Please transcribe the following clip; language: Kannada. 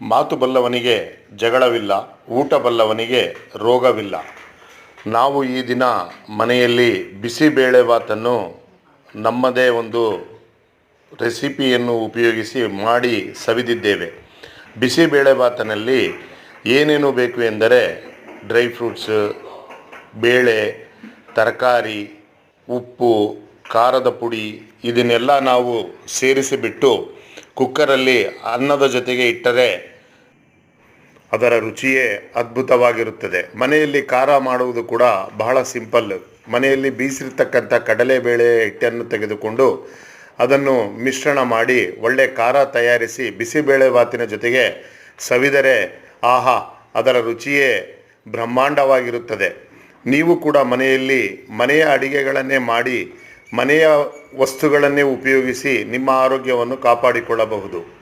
ಮಾತು ಬಲ್ಲವನಿಗೆ ಜಗಳವಿಲ್ಲ, ಊಟ ಬಲ್ಲವನಿಗೆ ರೋಗವಿಲ್ಲ. ನಾವು ಈ ದಿನ ಮನೆಯಲ್ಲಿ ಬಿಸಿಬೇಳೆಭಾತನ್ನು ನಮ್ಮದೇ ಒಂದು ರೆಸಿಪಿಯನ್ನು ಉಪಯೋಗಿಸಿ ಮಾಡಿ ಸವಿದಿದ್ದೇವೆ. ಬಿಸಿಬೇಳೆಭಾತನಲ್ಲಿ ಏನೇನು ಬೇಕು ಎಂದರೆ ಡ್ರೈ ಫ್ರೂಟ್ಸ್, ಬೇಳೆ, ತರಕಾರಿ, ಉಪ್ಪು, ಖಾರದ ಪುಡಿ ಇದನ್ನೆಲ್ಲ ನಾವು ಸೇರಿಸಿಬಿಟ್ಟು ಕುಕ್ಕರಲ್ಲಿ ಅನ್ನದ ಜೊತೆಗೆ ಇಟ್ಟರೆ ಅದರ ರುಚಿಯೇ ಅದ್ಭುತವಾಗಿರುತ್ತದೆ. ಮನೆಯಲ್ಲಿ ಖಾರ ಮಾಡುವುದು ಕೂಡ ಬಹಳ ಸಿಂಪಲ್. ಮನೆಯಲ್ಲಿ ಬೀಸಿರ್ತಕ್ಕಂಥ ಕಡಲೆಬೇಳೆ ಹಿಟ್ಟನ್ನು ತೆಗೆದುಕೊಂಡು ಅದನ್ನು ಮಿಶ್ರಣ ಮಾಡಿ ಒಳ್ಳೆ ಖಾರ ತಯಾರಿಸಿ ಬಿಸಿಬೇಳೆಭಾತಿನ ಜೊತೆಗೆ ಸವಿದರೆ ಆಹಾ, ಅದರ ರುಚಿಯೇ ಬ್ರಹ್ಮಾಂಡವಾಗಿರುತ್ತದೆ. ನೀವು ಕೂಡ ಮನೆಯಲ್ಲಿ ಮನೆಯ ಅಡಿಗೆಗಳನ್ನೇ ಮಾಡಿ ಮನೆಯ ವಸ್ತುಗಳನ್ನೇ ಉಪಯೋಗಿಸಿ ನಿಮ್ಮ ಆರೋಗ್ಯವನ್ನು ಕಾಪಾಡಿಕೊಳ್ಳಬಹುದು.